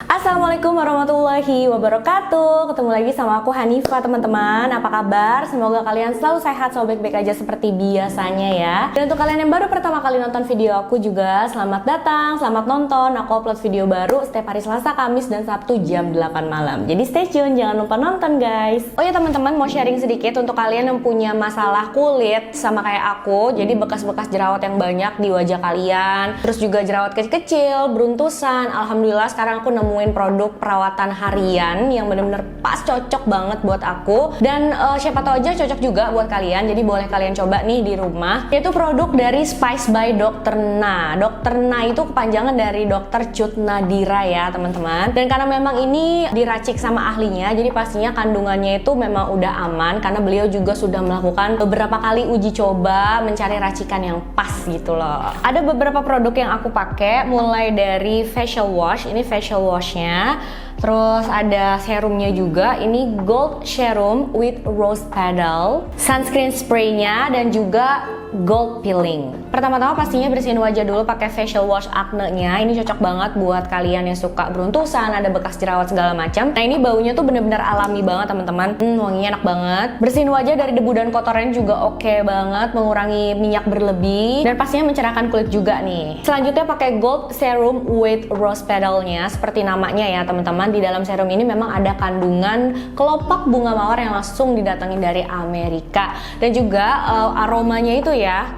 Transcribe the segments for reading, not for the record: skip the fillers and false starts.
Assalamualaikum warahmatullahi wabarakatuh. Ketemu lagi sama aku Hanifa, teman-teman. Apa kabar? Semoga kalian selalu sehat, selalu baik-baik aja seperti biasanya ya. Dan untuk kalian yang baru pertama kali nonton video aku juga, selamat datang, selamat nonton. Aku upload video baru setiap hari Selasa, Kamis, dan Sabtu jam 8 malam. Jadi stay tune, jangan lupa nonton guys. Oh ya teman-teman, mau sharing sedikit untuk kalian yang punya masalah kulit sama kayak aku. Jadi bekas-bekas jerawat yang banyak di wajah kalian, terus juga jerawat kecil-kecil, beruntusan. Alhamdulillah sekarang aku nemuin produk perawatan harian yang bener-bener pas, cocok banget buat aku. Dan siapa tahu aja cocok juga buat kalian. Jadi boleh kalian coba nih di rumah. Yaitu produk dari Spice by Dr. Na. Dr. Na itu kepanjangan dari Dr. Cut Nadira ya teman-teman. Dan karena memang ini diracik sama ahlinya, jadi pastinya kandungannya itu memang udah aman. Karena beliau juga sudah melakukan beberapa kali uji coba mencari racikan yang pas gitu loh. Ada beberapa produk yang aku pakai, mulai dari facial wash. Ini facial washnya, terus ada serumnya juga. Ini gold serum with rose petal, sunscreen spraynya, dan juga gold peeling. Pertama-tama pastinya bersihin wajah dulu pakai facial wash Acne-nya. Ini cocok banget buat kalian yang suka beruntusan, ada bekas jerawat segala macam. Nah ini baunya tuh bener-bener alami banget teman-teman. Wanginya enak banget. Bersihin wajah dari debu dan kotoran juga oke banget, mengurangi minyak berlebih, dan pastinya mencerahkan kulit juga nih. Selanjutnya pakai gold serum with rose petalnya. Seperti namanya ya teman-teman, di dalam serum ini memang ada kandungan kelopak bunga mawar yang langsung didatengin dari Amerika. Dan juga aromanya itu ya,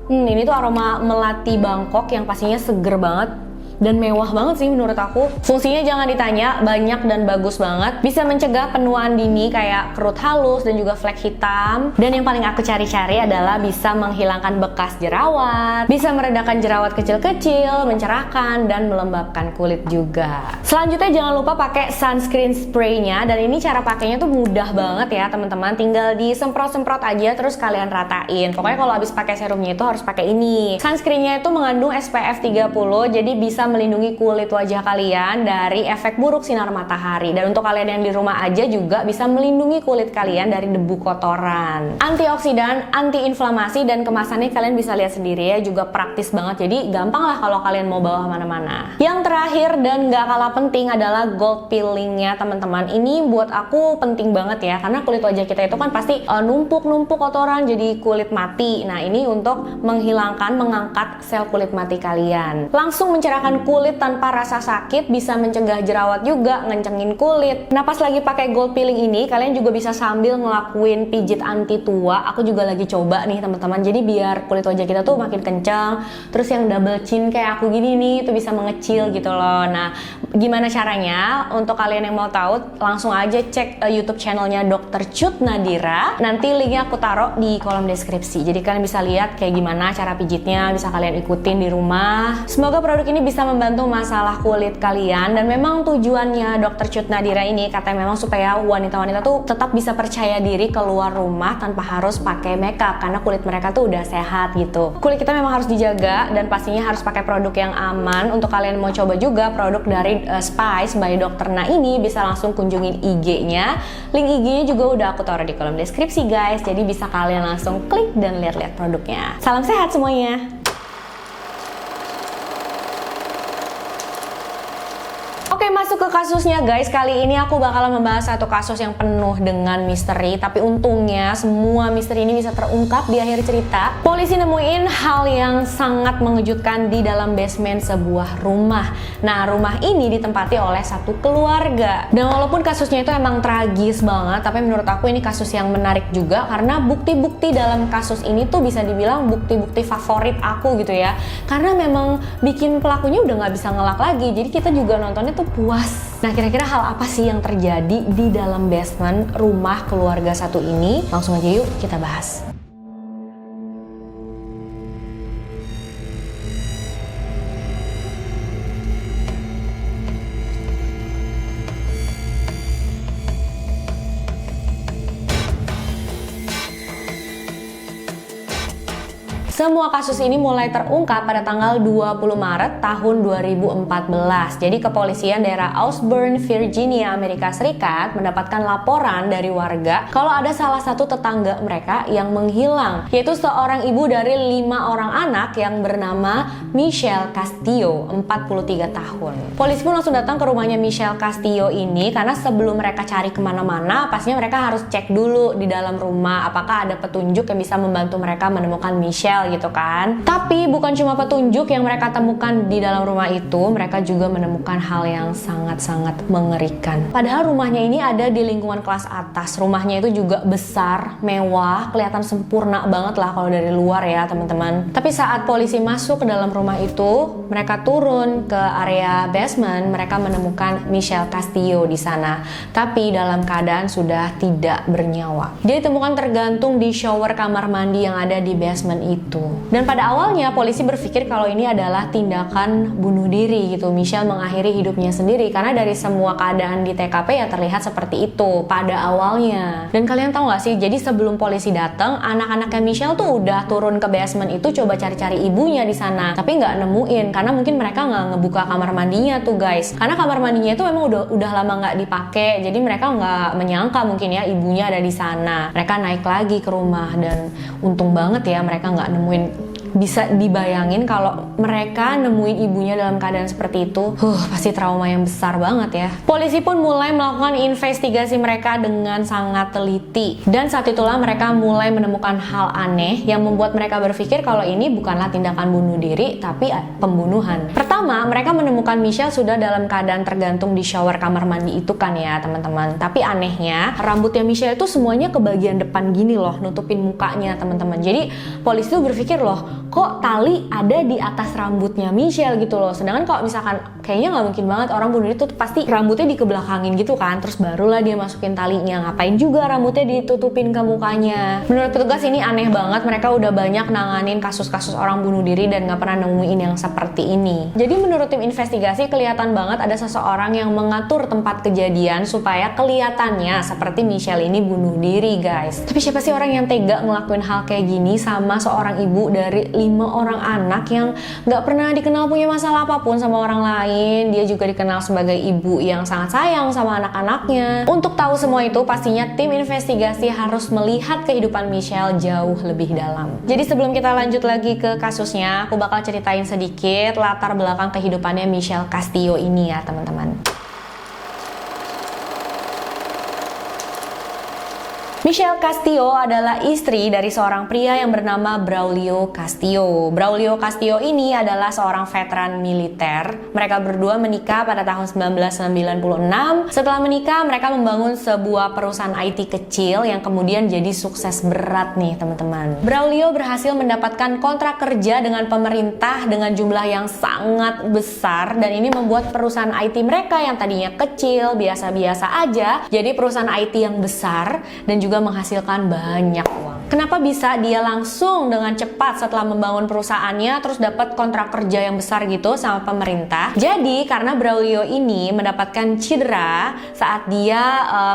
ini tuh aroma melati Bangkok yang pastinya seger banget dan mewah banget sih menurut aku. Fungsinya jangan ditanya, banyak dan bagus banget. Bisa mencegah penuaan dini kayak kerut halus dan juga flek hitam. Dan yang paling aku cari-cari adalah bisa menghilangkan bekas jerawat, bisa meredakan jerawat kecil-kecil, mencerahkan dan melembabkan kulit juga. Selanjutnya jangan lupa pakai sunscreen spraynya. Dan ini cara pakainya tuh mudah banget ya teman-teman. Tinggal disemprot-semprot aja terus kalian ratain. Pokoknya kalau habis pakai serumnya itu harus pakai ini. Sunscreennya itu mengandung SPF 30, jadi bisa melindungi kulit wajah kalian dari efek buruk sinar matahari. Dan untuk kalian yang di rumah aja juga bisa melindungi kulit kalian dari debu kotoran. Antioksidan, anti-inflamasi, dan kemasannya kalian bisa lihat sendiri ya, juga praktis banget. Jadi gampang lah kalau kalian mau bawa kemana-mana. Yang terakhir dan gak kalah penting adalah gold peelingnya teman-teman. Ini buat aku penting banget ya, karena kulit wajah kita itu kan pasti numpuk-numpuk kotoran jadi kulit mati. Nah ini untuk menghilangkan, mengangkat sel kulit mati kalian. Langsung mencerahkan kulit tanpa rasa sakit, bisa mencegah jerawat juga, ngencengin kulit. Nah pas lagi pakai gold peeling ini, kalian juga bisa sambil ngelakuin pijit anti tua. Aku juga lagi coba nih teman-teman. Jadi biar kulit wajah kita tuh makin kencang. Terus yang double chin kayak aku gini nih, itu bisa mengecil gitu loh. Nah gimana caranya? Untuk kalian yang mau tahu, langsung aja cek YouTube channelnya Dr. Cut Nadira. Nanti linknya aku taruh di kolom deskripsi. Jadi kalian bisa lihat kayak gimana cara pijitnya, bisa kalian ikutin di rumah. Semoga produk ini bisa membantu masalah kulit kalian. Dan memang tujuannya Dr. Cut Nadira ini katanya memang supaya wanita-wanita tuh tetap bisa percaya diri keluar rumah tanpa harus pakai makeup, karena kulit mereka tuh udah sehat gitu. Kulit kita memang harus dijaga dan pastinya harus pakai produk yang aman. Untuk kalian mau coba juga produk dari Spice by Dr. Na ini, bisa langsung kunjungin IG-nya. Link IG-nya juga udah aku taruh di kolom deskripsi guys. Jadi bisa kalian langsung klik dan lihat-lihat produknya. Salam sehat semuanya. Oke, masuk ke kasusnya guys. Kali ini aku bakalan membahas satu kasus yang penuh dengan misteri. Tapi untungnya semua misteri ini bisa terungkap di akhir cerita. Polisi nemuin hal yang sangat mengejutkan di dalam basement sebuah rumah. Nah, rumah ini ditempati oleh satu keluarga. Dan walaupun kasusnya itu emang tragis banget, tapi menurut aku ini kasus yang menarik juga. Karena bukti-bukti dalam kasus ini tuh bisa dibilang bukti-bukti favorit aku gitu ya. Karena memang bikin pelakunya udah nggak bisa ngelak lagi. Jadi kita juga nontonnya tuh puas. Nah kira-kira hal apa sih yang terjadi di dalam basement rumah keluarga satu ini? Langsung aja yuk kita bahas. Semua kasus ini mulai terungkap pada tanggal 20 Maret tahun 2014. Jadi kepolisian daerah Auburn, Virginia, Amerika Serikat mendapatkan laporan dari warga kalau ada salah satu tetangga mereka yang menghilang, yaitu seorang ibu dari 5 orang anak yang bernama Michelle Castillo, 43 tahun. Polisi pun langsung datang ke rumahnya Michelle Castillo ini karena sebelum mereka cari kemana-mana, pastinya mereka harus cek dulu di dalam rumah apakah ada petunjuk yang bisa membantu mereka menemukan Michelle gitu kan. Tapi bukan cuma petunjuk yang mereka temukan di dalam rumah itu, mereka juga menemukan hal yang sangat-sangat mengerikan. Padahal rumahnya ini ada di lingkungan kelas atas. Rumahnya itu juga besar, mewah, kelihatan sempurna banget lah kalau dari luar ya teman-teman. Tapi saat polisi masuk ke dalam rumah itu, mereka turun ke area basement, mereka menemukan Michelle Castillo di sana. Tapi dalam keadaan sudah tidak bernyawa. Dia ditemukan tergantung di shower kamar mandi yang ada di basement itu. Dan pada awalnya polisi berpikir kalau ini adalah tindakan bunuh diri gitu. Michelle mengakhiri hidupnya sendiri karena dari semua keadaan di TKP ya terlihat seperti itu pada awalnya. Dan kalian tahu gak sih, jadi sebelum polisi datang, anak-anaknya Michelle tuh udah turun ke basement itu coba cari-cari ibunya di sana, tapi nggak nemuin karena mungkin mereka nggak ngebuka kamar mandinya tuh guys. Karena kamar mandinya itu memang udah lama nggak dipakai, jadi mereka nggak menyangka mungkin ya ibunya ada di sana. Mereka naik lagi ke rumah dan untung banget ya mereka nggak nemuin. Bisa dibayangin kalau mereka nemuin ibunya dalam keadaan seperti itu, pasti trauma yang besar banget ya. Polisi pun mulai melakukan investigasi mereka dengan sangat teliti. Dan saat itulah mereka mulai menemukan hal aneh yang membuat mereka berpikir kalau ini bukanlah tindakan bunuh diri, tapi pembunuhan. Pertama, mereka menemukan Michelle sudah dalam keadaan tergantung di shower kamar mandi itu kan ya teman-teman. Tapi anehnya, rambutnya Michelle itu semuanya ke bagian depan gini loh, nutupin mukanya teman-teman. Jadi polisi tuh berpikir loh, kok tali ada di atas rambutnya Michelle gitu loh. Sedangkan kalau misalkan kayaknya nggak mungkin banget orang bunuh diri tuh pasti rambutnya dikebelakangin gitu kan, terus barulah dia masukin talinya. Ngapain juga rambutnya ditutupin ke mukanya? Menurut petugas ini aneh banget. Mereka udah banyak nanganin kasus-kasus orang bunuh diri dan nggak pernah nemuin yang seperti ini. Jadi menurut tim investigasi kelihatan banget ada seseorang yang mengatur tempat kejadian supaya kelihatannya seperti Michelle ini bunuh diri guys. Tapi siapa sih orang yang tega ngelakuin hal kayak gini sama seorang ibu dari 5 orang anak yang gak pernah dikenal punya masalah apapun sama orang lain. Dia juga dikenal sebagai ibu yang sangat sayang sama anak-anaknya. Untuk tahu semua itu pastinya tim investigasi harus melihat kehidupan Michelle jauh lebih dalam. Jadi sebelum kita lanjut lagi ke kasusnya, aku bakal ceritain sedikit latar belakang kehidupannya Michelle Castillo ini ya teman-teman. Michelle Castillo adalah istri dari seorang pria yang bernama Braulio Castillo. Braulio Castillo ini adalah seorang veteran militer. Mereka berdua menikah pada tahun 1996. Setelah menikah, mereka membangun sebuah perusahaan IT kecil yang kemudian jadi sukses berat nih teman-teman. Braulio berhasil mendapatkan kontrak kerja dengan pemerintah dengan jumlah yang sangat besar, dan ini membuat perusahaan IT mereka yang tadinya kecil, biasa-biasa aja, jadi perusahaan IT yang besar dan juga menghasilkan banyak uang. Kenapa bisa dia langsung dengan cepat setelah membangun perusahaannya terus dapat kontrak kerja yang besar gitu sama pemerintah? Jadi karena Braulio ini mendapatkan cedera saat dia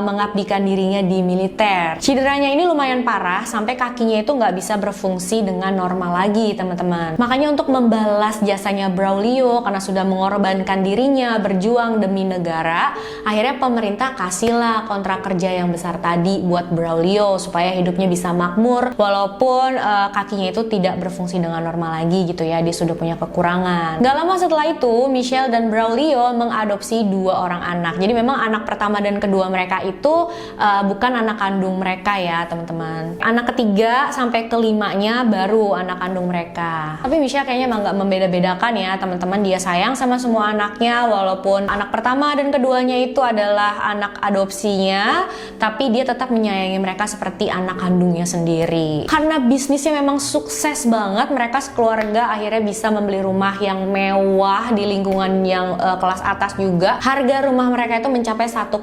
mengabdikan dirinya di militer. Cederanya ini lumayan parah sampai kakinya itu nggak bisa berfungsi dengan normal lagi teman-teman. Makanya untuk membalas jasanya Braulio karena sudah mengorbankan dirinya berjuang demi negara, akhirnya pemerintah kasihlah kontrak kerja yang besar tadi buat Braulio supaya hidupnya bisa makmur walaupun kakinya itu tidak berfungsi dengan normal lagi gitu ya, dia sudah punya kekurangan. Gak lama setelah itu Michelle dan Braulio mengadopsi 2 orang anak. Jadi memang anak pertama dan kedua mereka itu bukan anak kandung mereka ya teman-teman. Anak ketiga sampai kelimanya baru anak kandung mereka. Tapi Michelle kayaknya emang gak membeda-bedakan ya teman-teman. Dia sayang sama semua anaknya walaupun anak pertama dan keduanya itu adalah anak adopsinya, tapi dia tetap menyayangi mereka seperti anak kandungnya sendiri. Karena bisnisnya memang sukses banget, mereka sekeluarga akhirnya bisa membeli rumah yang mewah di lingkungan yang kelas atas juga. Harga rumah mereka itu mencapai 1,1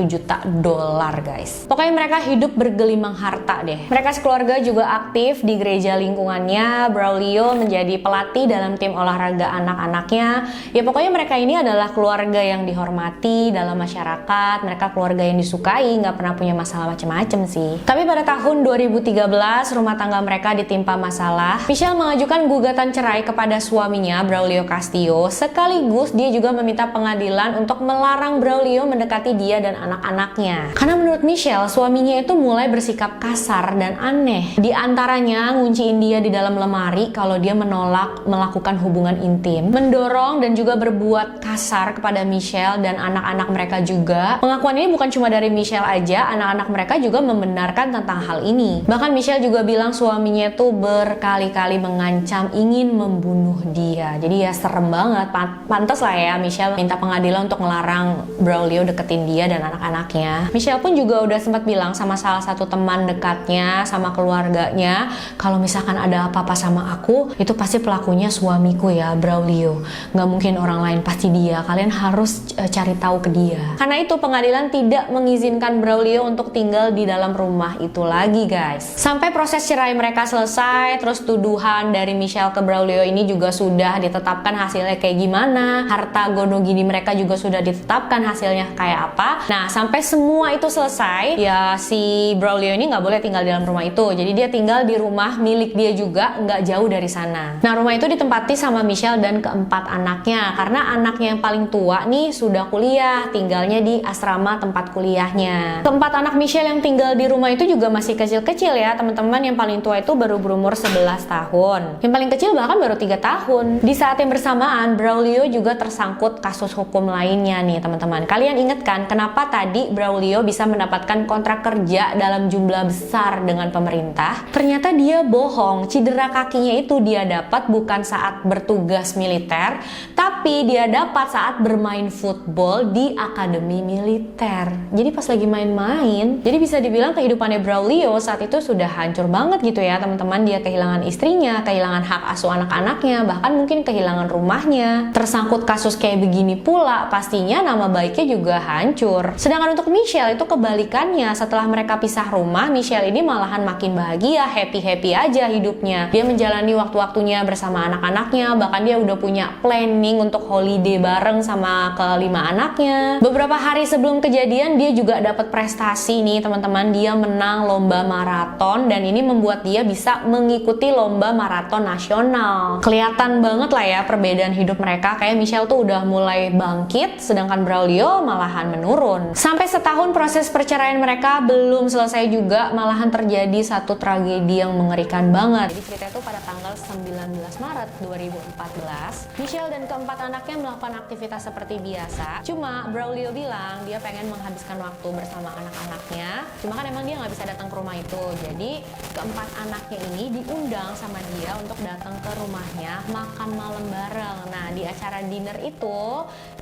juta dolar guys. Pokoknya mereka hidup bergelimang harta deh. Mereka sekeluarga juga aktif di gereja lingkungannya. Braulio menjadi pelatih dalam tim olahraga anak-anaknya. Ya pokoknya mereka ini adalah keluarga yang dihormati dalam masyarakat. Mereka keluarga yang disukai, nggak pernah punya masalah macam-macam sih. Tapi pada tahun 2003 2013, rumah tangga mereka ditimpa masalah. Michelle mengajukan gugatan cerai kepada suaminya, Braulio Castillo. Sekaligus dia juga meminta pengadilan untuk melarang Braulio mendekati dia dan anak-anaknya. Karena menurut Michelle, suaminya itu mulai bersikap kasar dan aneh. Di antaranya ngunciin dia di dalam lemari kalau dia menolak melakukan hubungan intim, mendorong dan juga berbuat kasar kepada Michelle dan anak-anak mereka juga. Pengakuan ini bukan cuma dari Michelle aja, anak-anak mereka juga membenarkan tentang hal ini. Bahkan Michelle juga bilang suaminya itu berkali-kali mengancam ingin membunuh dia. Jadi ya serem banget. Pantes lah ya Michelle minta pengadilan untuk melarang Braulio deketin dia dan anak-anaknya. Michelle pun juga udah sempat bilang sama salah satu teman dekatnya, sama keluarganya, kalau misalkan ada apa-apa sama aku, itu pasti pelakunya suamiku ya, Braulio. Nggak mungkin orang lain, pasti dia. Kalian harus cari tahu ke dia. Karena itu pengadilan tidak mengizinkan Braulio untuk tinggal di dalam rumah itu lagi, guys. Sampai proses cerai mereka selesai, terus tuduhan dari Michelle ke Braulio ini juga sudah ditetapkan hasilnya kayak gimana. Harta gono gini mereka juga sudah ditetapkan hasilnya kayak apa. Nah, sampai semua itu selesai, ya si Braulio ini nggak boleh tinggal di dalam rumah itu. Jadi dia tinggal di rumah milik dia juga, nggak jauh dari sana. Nah, rumah itu ditempati sama Michelle dan keempat anaknya. Karena anaknya yang paling tua nih sudah kuliah, tinggalnya di asrama tempat kuliahnya. Keempat anak Michelle yang tinggal di rumah itu juga masih kecil-kecil ya, teman-teman. Yang paling tua itu baru berumur 11 tahun. Yang paling kecil bahkan baru 3 tahun. Di saat yang bersamaan, Braulio juga tersangkut kasus hukum lainnya nih, teman-teman. Kalian inget kan kenapa tadi Braulio bisa mendapatkan kontrak kerja dalam jumlah besar dengan pemerintah? Ternyata dia bohong. Cedera kakinya itu dia dapat bukan saat bertugas militer, tapi dia dapat saat bermain football di akademi militer. Jadi pas lagi main-main, jadi bisa dibilang kehidupannya Braulio saat itu sudah hancur banget gitu ya, teman-teman. Dia kehilangan istrinya, kehilangan hak asuh anak-anaknya, bahkan mungkin kehilangan rumahnya. Tersangkut kasus kayak begini pula, pastinya nama baiknya juga hancur. Sedangkan untuk Michelle itu kebalikannya. Setelah mereka pisah rumah, Michelle ini malahan makin bahagia, happy-happy aja hidupnya. Dia menjalani waktu-waktunya bersama anak-anaknya, bahkan dia udah punya planning untuk holiday bareng sama kelima anaknya. Beberapa hari sebelum kejadian, dia juga dapat prestasi nih, teman-teman. Dia menang lomba maraton dan ini membuat dia bisa mengikuti lomba maraton nasional. Kelihatan banget lah ya perbedaan hidup mereka. Kayak Michelle tuh udah mulai bangkit, sedangkan Braulio malahan menurun. Sampai setahun proses perceraian mereka belum selesai juga, malahan terjadi satu tragedi yang mengerikan banget. Jadi cerita itu pada tanggal 19 Maret 2014, Michelle dan keempat anaknya melakukan aktivitas seperti biasa. Cuma Braulio bilang dia pengen menghabiskan waktu bersama anak-anaknya. Cuma kan emang dia nggak bisa datang ke rumah itu. Jadi keempat anaknya ini diundang sama dia untuk datang ke rumahnya makan malam bareng. Nah, di acara dinner itu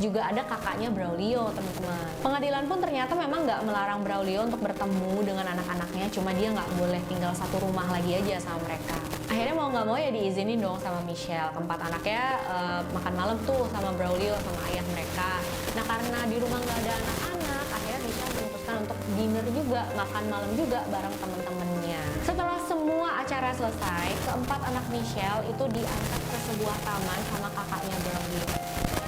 juga ada kakaknya Braulio, teman-teman. Pengadilan pun ternyata memang nggak melarang Braulio untuk bertemu dengan anak-anaknya. Cuma dia nggak boleh tinggal satu rumah lagi aja sama mereka. Akhirnya mau nggak mau ya diizinin dong sama Michelle. Keempat anaknya makan malam tuh sama Braulio, sama ayah mereka. Nah, karena di rumah nggak ada anak-anak, akhirnya Michelle memutuskan untuk dinner juga, makan malam juga bareng teman-temannya. Setelah semua acara selesai, keempat anak Michelle itu diantar ke sebuah taman sama kakaknya Braulio.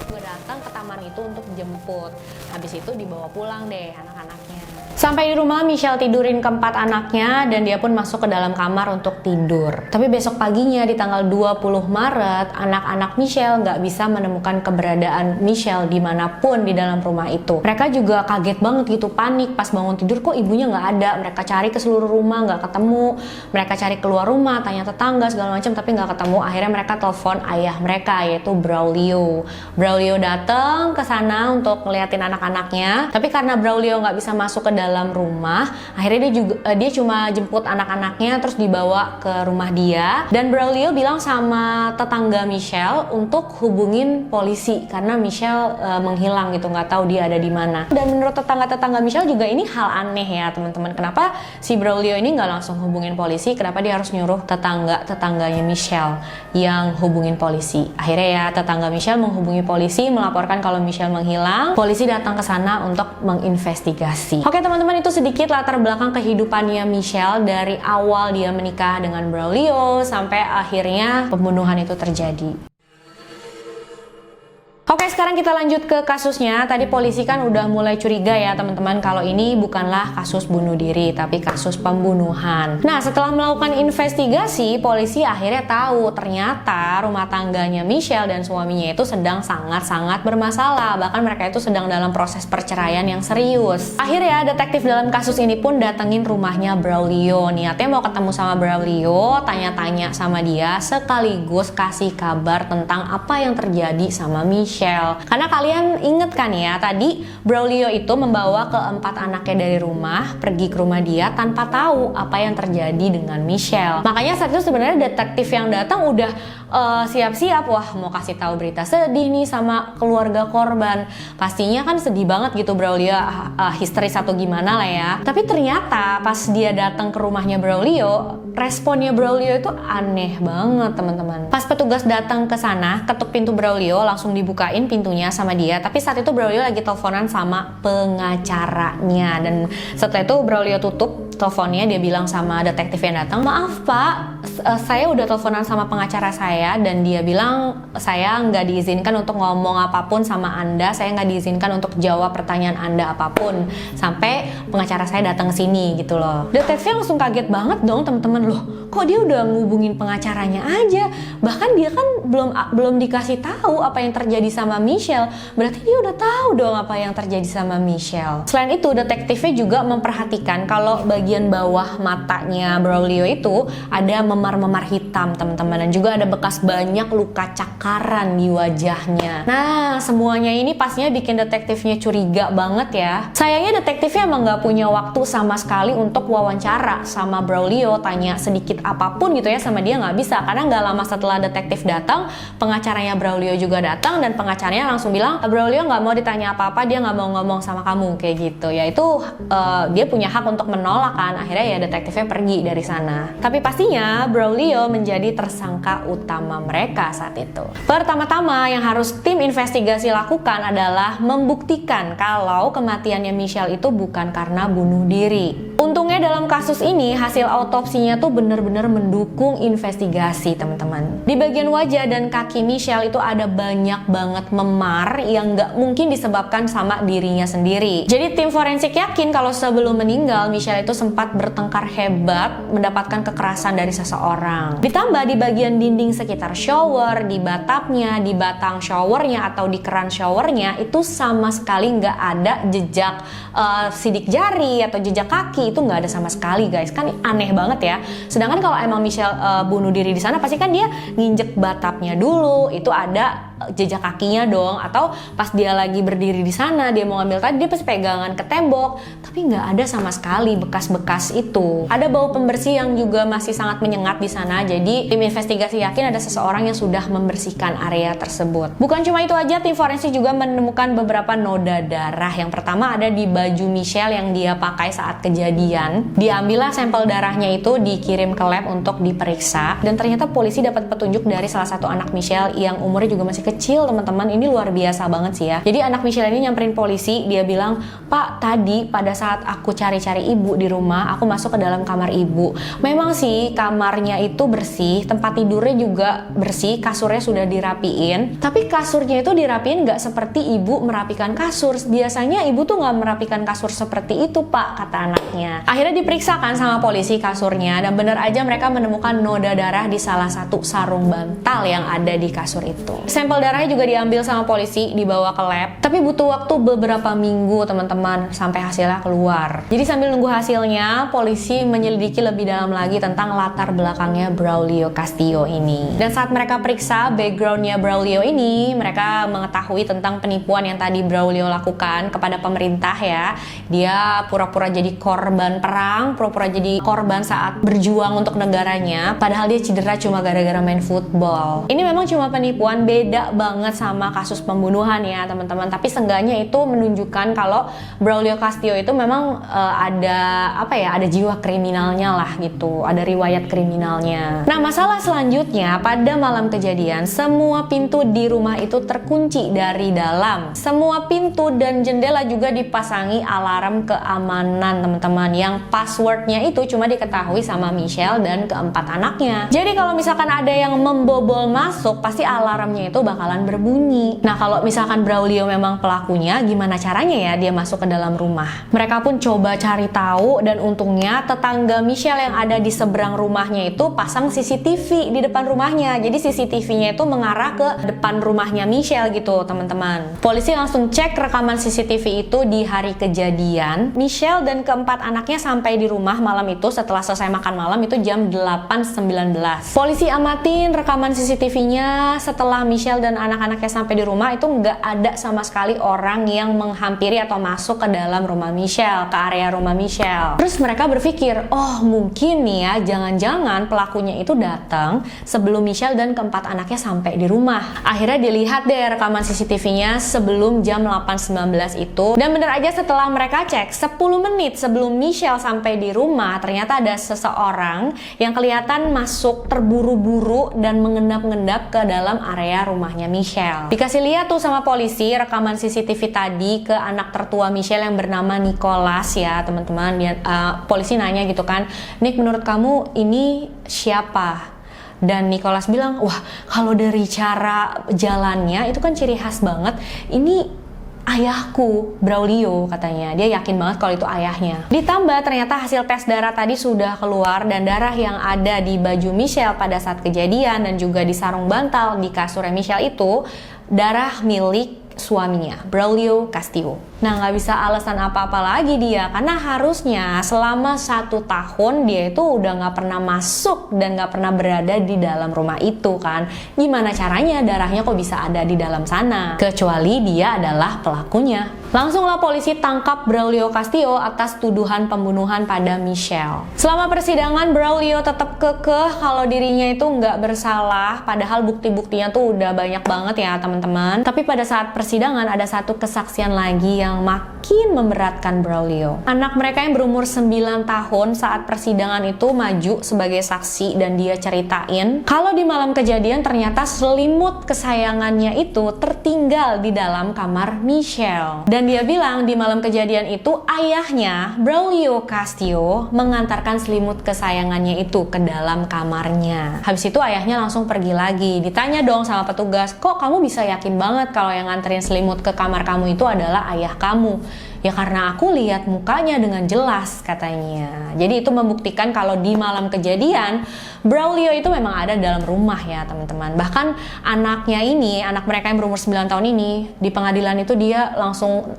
Gue datang ke taman itu untuk jemput. Habis itu dibawa pulang deh anak-anaknya. Sampai di rumah, Michelle tidurin keempat anaknya dan dia pun masuk ke dalam kamar untuk tidur. Tapi besok paginya di tanggal 20 Maret, anak-anak Michelle nggak bisa menemukan keberadaan Michelle dimanapun di dalam rumah itu. Mereka juga kaget banget gitu, panik pas bangun tidur kok ibunya nggak ada. Mereka cari ke seluruh rumah nggak ketemu. Mereka cari keluar rumah, tanya tetangga segala macam tapi nggak ketemu. Akhirnya mereka telepon ayah mereka yaitu Braulio. Braulio datang ke sana untuk ngeliatin anak-anaknya. Tapi karena Braulio nggak bisa masuk ke dalam rumah, akhirnya dia cuma jemput anak-anaknya terus dibawa ke rumah dia. Dan Braulio bilang sama tetangga Michelle untuk hubungin polisi karena Michelle menghilang gitu, nggak tahu dia ada di mana. Dan menurut tetangga-tetangga Michelle juga ini hal aneh ya teman-teman. Kenapa si Braulio ini nggak langsung hubungin polisi? Kenapa dia harus nyuruh tetangganya Michelle yang hubungin polisi? Akhirnya ya tetangga Michelle menghubungi polisi, melaporkan kalau Michelle menghilang. Polisi datang ke sana untuk menginvestigasi. Oke teman-teman, itu sedikit latar belakang kehidupannya Michelle dari awal dia menikah dengan Braulio sampai akhirnya pembunuhan itu terjadi. Oke, sekarang kita lanjut ke kasusnya. Tadi polisi kan udah mulai curiga ya teman-teman kalau ini bukanlah kasus bunuh diri tapi kasus pembunuhan. Nah, setelah melakukan investigasi, polisi akhirnya tahu ternyata rumah tangganya Michelle dan suaminya itu sedang sangat-sangat bermasalah. Bahkan mereka itu sedang dalam proses perceraian yang serius. Akhirnya detektif dalam kasus ini pun datengin rumahnya Braulio. Niatnya mau ketemu sama Braulio, tanya-tanya sama dia sekaligus kasih kabar tentang apa yang terjadi sama Michelle. Karena kalian inget kan ya, tadi Braulio itu membawa keempat anaknya dari rumah, pergi ke rumah dia tanpa tahu apa yang terjadi dengan Michelle. Makanya saat itu sebenarnya detektif yang datang udah siap-siap, wah mau kasih tahu berita sedih nih sama keluarga korban. Pastinya kan sedih banget gitu Braulio, histeris atau gimana lah ya. Tapi ternyata pas dia datang ke rumahnya Braulio, responnya Braulio itu aneh banget teman-teman. Pas petugas datang ke sana, ketuk pintu Braulio, langsung dibukain pintunya sama dia. Tapi saat itu Braulio lagi teleponan sama pengacaranya. Dan setelah itu Braulio tutup teleponnya, dia bilang sama detektif yang datang, maaf pak, saya udah teleponan sama pengacara saya dan dia bilang saya nggak diizinkan untuk ngomong apapun sama anda, saya nggak diizinkan untuk jawab pertanyaan anda apapun sampai pengacara saya datang ke sini gitu loh. Detektifnya langsung kaget banget dong teman-teman, loh kok dia udah ngubungin pengacaranya aja, bahkan dia kan belum dikasih tahu apa yang terjadi sama Michelle, berarti dia udah tahu dong apa yang terjadi sama Michelle. Selain itu detektifnya juga memperhatikan kalau bagian bawah matanya Braulio itu ada memar-memar hitam teman-teman, dan juga ada bekas banyak luka cakaran di wajahnya. Nah semuanya ini pastinya bikin detektifnya curiga banget ya. Sayangnya detektifnya emang nggak punya waktu sama sekali untuk wawancara sama Braulio, tanya sedikit apapun gitu ya sama dia nggak bisa, karena nggak lama setelah detektif datang, pengacaranya Braulio juga datang dan pengacaranya langsung bilang Braulio nggak mau ditanya apa-apa, dia nggak mau ngomong sama kamu kayak gitu ya. Itu dia punya hak untuk menolak kan. Akhirnya ya detektifnya pergi dari sana. Tapi pastinya Braulio menjadi tersangka utama mereka saat itu. Pertama-tama yang harus tim investigasi lakukan adalah membuktikan kalau kematiannya Michelle itu bukan karena bunuh diri. Untungnya dalam kasus ini hasil autopsinya tuh benar-benar mendukung investigasi teman-teman. Di bagian wajah dan kaki Michelle itu ada banyak banget memar yang nggak mungkin disebabkan sama dirinya sendiri. Jadi tim forensik yakin kalau sebelum meninggal Michelle itu sempat bertengkar hebat, mendapatkan kekerasan dari seseorang. Ditambah di bagian dinding sekitar shower, di batapnya, di batang showernya atau di keran showernya itu sama sekali nggak ada jejak sidik jari atau jejak kaki, itu nggak ada sama sekali guys. Kan aneh banget ya. Sedangkan kalau emang Michelle bunuh diri di sana pasti kan dia nginjek batapnya dulu, itu ada jejak kakinya dong, atau pas dia lagi berdiri di sana dia mau ngambil tadi dia pasti pegangan ke tembok, tapi nggak ada sama sekali bekas-bekas itu. Ada bau pembersih yang juga masih sangat menyengat di sana, jadi tim investigasi yakin ada seseorang yang sudah membersihkan area tersebut. Bukan cuma itu aja, tim forensik juga menemukan beberapa noda darah. Yang pertama ada di baju Michelle yang dia pakai saat kejadian. Diambillah sampel darahnya itu, dikirim ke lab untuk diperiksa, dan ternyata polisi dapat petunjuk dari salah satu anak Michelle yang umurnya juga masih kecil teman-teman. Ini luar biasa banget sih ya. Jadi anak Michelle ini nyamperin polisi, dia bilang, "Pak, tadi pada saat aku cari-cari ibu di rumah, aku masuk ke dalam kamar ibu. Memang sih kamarnya itu bersih, tempat tidurnya juga bersih, kasurnya sudah dirapiin. Tapi kasurnya itu dirapiin nggak seperti ibu merapikan kasur. Biasanya ibu tuh nggak merapikan kasur seperti itu, Pak," kata anaknya. Akhirnya diperiksakan sama polisi kasurnya, dan benar aja mereka menemukan noda darah di salah satu sarung bantal yang ada di kasur itu. Sampel darahnya juga diambil sama polisi, dibawa ke lab, tapi butuh waktu beberapa minggu teman-teman sampai hasilnya keluar. Jadi sambil nunggu hasilnya, polisi menyelidiki lebih dalam lagi tentang latar belakangnya Braulio Castillo ini. Dan saat mereka periksa backgroundnya Braulio ini, mereka mengetahui tentang penipuan yang tadi Braulio lakukan kepada pemerintah ya. Dia pura-pura jadi korban perang, pura-pura jadi korban saat berjuang untuk negaranya, padahal dia cedera cuma gara-gara main football. Ini memang cuma penipuan, beda banget sama kasus pembunuhan ya teman-teman, tapi seenggaknya itu menunjukkan kalau Braulio Castillo itu memang ada jiwa kriminalnya lah gitu, ada riwayat kriminalnya. Nah masalah selanjutnya, pada malam kejadian semua pintu di rumah itu terkunci dari dalam, semua pintu dan jendela juga dipasangi alarm keamanan teman-teman, yang passwordnya itu cuma diketahui sama Michelle dan keempat anaknya. Jadi kalau misalkan ada yang membobol masuk, pasti alarmnya itu bakal bakalan berbunyi. Nah, kalau misalkan Braulio memang pelakunya, gimana caranya ya dia masuk ke dalam rumah? Mereka pun coba cari tahu, dan untungnya tetangga Michelle yang ada di seberang rumahnya itu pasang CCTV di depan rumahnya. Jadi CCTV-nya itu mengarah ke depan rumahnya Michelle gitu, teman-teman. Polisi langsung cek rekaman CCTV itu di hari kejadian. Michelle dan keempat anaknya sampai di rumah malam itu setelah selesai makan malam itu jam 8.19. Polisi amatin rekaman CCTV-nya setelah Michelle dan anak-anaknya sampai di rumah, itu nggak ada sama sekali orang yang menghampiri atau masuk ke dalam rumah Michelle, ke area rumah Michelle. Terus mereka berpikir, oh mungkin nih ya, jangan-jangan pelakunya itu datang sebelum Michelle dan keempat anaknya sampai di rumah. Akhirnya dilihat deh rekaman CCTV-nya sebelum jam 8.19 itu, dan bener aja setelah mereka cek 10 menit sebelum Michelle sampai di rumah, ternyata ada seseorang yang kelihatan masuk terburu-buru dan mengendap-endap ke dalam area rumahnya Michelle. Dikasih lihat tuh sama polisi rekaman CCTV tadi ke anak tertua Michelle yang bernama Nicholas ya teman-teman. Polisi nanya gitu kan, Nick, menurut kamu ini siapa? Dan Nicholas bilang, wah kalau dari cara jalannya itu kan ciri khas banget, ini ayahku, Braulio, katanya. Dia yakin banget kalau itu ayahnya. Ditambah ternyata hasil tes darah tadi sudah keluar, dan darah yang ada di baju Michelle pada saat kejadian dan juga di sarung bantal di kasurnya Michelle itu darah milik suaminya, Braulio Castillo. Nah, nggak bisa alasan apa-apa lagi dia, karena harusnya selama 1 tahun dia itu udah nggak pernah masuk dan nggak pernah berada di dalam rumah itu kan. Gimana caranya darahnya kok bisa ada di dalam sana? Kecuali dia adalah pelakunya. Langsunglah polisi tangkap Braulio Castillo atas tuduhan pembunuhan pada Michelle. Selama persidangan, Braulio tetap kekeh kalau dirinya itu nggak bersalah, padahal bukti-buktinya tuh udah banyak banget ya teman-teman. Tapi pada saat persidangan ada satu kesaksian lagi yang makin memberatkan Braulio. Anak mereka yang berumur 9 tahun saat persidangan itu maju sebagai saksi, dan dia ceritain kalau di malam kejadian ternyata selimut kesayangannya itu tertinggal di dalam kamar Michelle. Dan dia bilang di malam kejadian itu ayahnya, Braulio Castillo, mengantarkan selimut kesayangannya itu ke dalam kamarnya. Habis itu ayahnya langsung pergi lagi. Ditanya dong sama petugas, kok kamu bisa yakin banget kalau yang nganterin selimut ke kamar kamu itu adalah ayah kamu? Ya karena aku lihat mukanya dengan jelas, katanya. Jadi itu membuktikan kalau di malam kejadian Braulio itu memang ada dalam rumah ya teman-teman. Bahkan anaknya ini, anak mereka yang berumur 9 tahun ini, di pengadilan itu dia langsung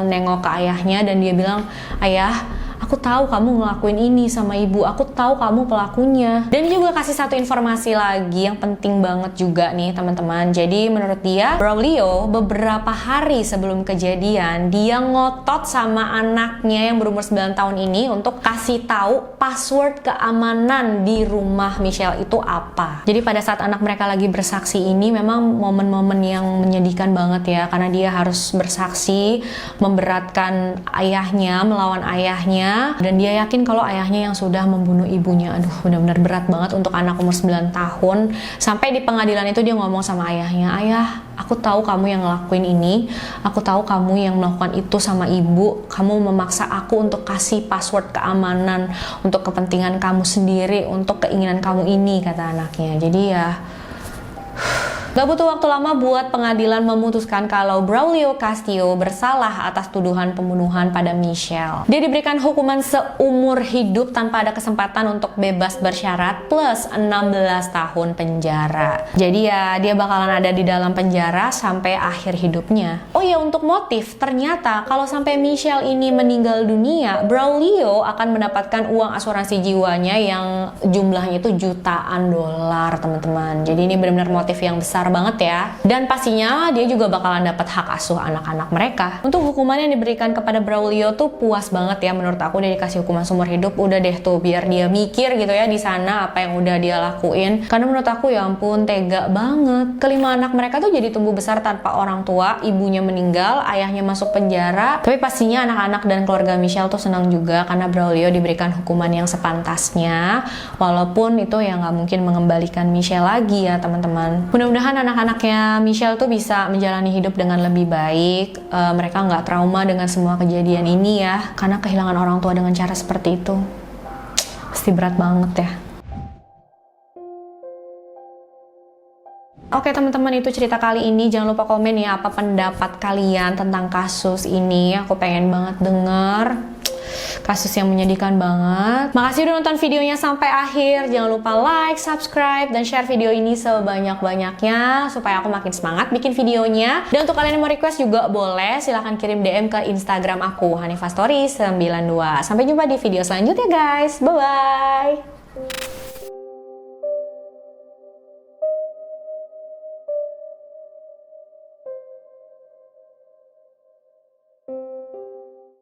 nengok ke ayahnya dan dia bilang, ayah, aku tahu kamu ngelakuin ini sama ibu, aku tahu kamu pelakunya. Dan dia juga kasih satu informasi lagi yang penting banget juga nih teman-teman. Jadi menurut dia, Braulio beberapa hari sebelum kejadian, dia ngotot sama anaknya yang berumur 9 tahun ini untuk kasih tahu password keamanan di rumah Michelle itu apa. Jadi pada saat anak mereka lagi bersaksi ini memang momen-momen yang menyedihkan banget ya, karena dia harus bersaksi memberatkan ayahnya, melawan ayahnya, dan dia yakin kalau ayahnya yang sudah membunuh ibunya. Aduh, benar-benar berat banget untuk anak umur 9 tahun. Sampai di pengadilan itu dia ngomong sama ayahnya, ayah, aku tahu kamu yang ngelakuin ini, aku tahu kamu yang melakukan itu sama ibu, kamu memaksa aku untuk kasih password keamanan untuk kepentingan kamu sendiri, untuk keinginan kamu ini, kata anaknya. Jadi ya gak butuh waktu lama buat pengadilan memutuskan kalau Braulio Castillo bersalah atas tuduhan pembunuhan pada Michelle. Dia diberikan hukuman seumur hidup tanpa ada kesempatan untuk bebas bersyarat plus 16 tahun penjara. Jadi ya dia bakalan ada di dalam penjara sampai akhir hidupnya. Oh ya, untuk motif, ternyata kalau sampai Michelle ini meninggal dunia, Braulio akan mendapatkan uang asuransi jiwanya yang jumlahnya itu jutaan dolar, teman-teman. Jadi ini benar-benar motif yang besar banget ya. Dan pastinya dia juga bakalan dapat hak asuh anak-anak mereka. Untuk hukuman yang diberikan kepada Braulio tuh puas banget ya menurut aku. Dia dikasih hukuman seumur hidup, udah deh tuh biar dia mikir gitu ya di sana apa yang udah dia lakuin. Karena menurut aku ya ampun tega banget. Kelima anak mereka tuh jadi tumbuh besar tanpa orang tua, ibunya meninggal, ayahnya masuk penjara. Tapi pastinya anak-anak dan keluarga Michelle tuh senang juga karena Braulio diberikan hukuman yang sepantasnya. Walaupun itu ya nggak mungkin mengembalikan Michelle lagi ya teman-teman. Mudah-mudahan anak-anaknya Michelle tuh bisa menjalani hidup dengan lebih baik. Mereka nggak trauma dengan semua kejadian ini ya, karena kehilangan orang tua dengan cara seperti itu pasti berat banget ya. Oke teman-teman, itu cerita kali ini. Jangan lupa komen ya apa pendapat kalian tentang kasus ini. Aku pengen banget denger. Kasus yang menyedihkan banget. Makasih udah nonton videonya sampai akhir. Jangan lupa like, subscribe, dan share video ini sebanyak-banyaknya supaya aku makin semangat bikin videonya. Dan untuk kalian yang mau request juga boleh. Silahkan kirim DM ke Instagram aku, Hanifa Story 92. Sampai jumpa di video selanjutnya guys. Bye-bye.